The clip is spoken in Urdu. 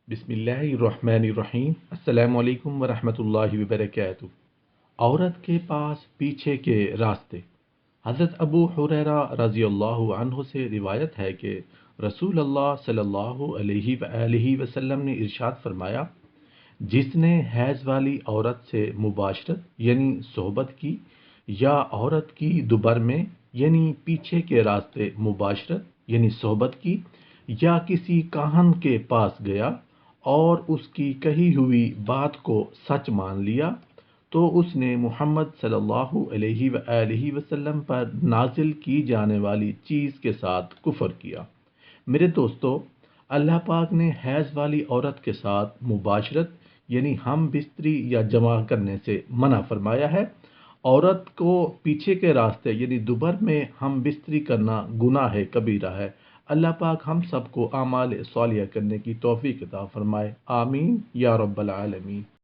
بسم اللہ الرحمن الرحیم۔ السلام علیکم ورحمۃ اللہ وبرکاتہ۔ عورت کے پاس پیچھے کے راستے۔ حضرت ابو ہریرہ رضی اللہ عنہ سے روایت ہے کہ رسول اللہ صلی اللہ علیہ وآلہ وسلم نے ارشاد فرمایا، جس نے حیض والی عورت سے مباشرت یعنی صحبت کی، یا عورت کی دوبر میں یعنی پیچھے کے راستے مباشرت یعنی صحبت کی، یا کسی کاہن کے پاس گیا اور اس کی کہی ہوئی بات کو سچ مان لیا، تو اس نے محمد صلی اللہ علیہ وآلہ وسلم پر نازل کی جانے والی چیز کے ساتھ کفر کیا۔ میرے دوستو، اللہ پاک نے حیض والی عورت کے ساتھ مباشرت یعنی ہم بستری یا جمع کرنے سے منع فرمایا ہے۔ عورت کو پیچھے کے راستے یعنی دوبر میں ہم بستری کرنا گناہ کبیرہ ہے۔ اللہ پاک ہم سب کو اعمال صالحہ کرنے کی توفیق عطا فرمائے، آمین یا رب العالمین۔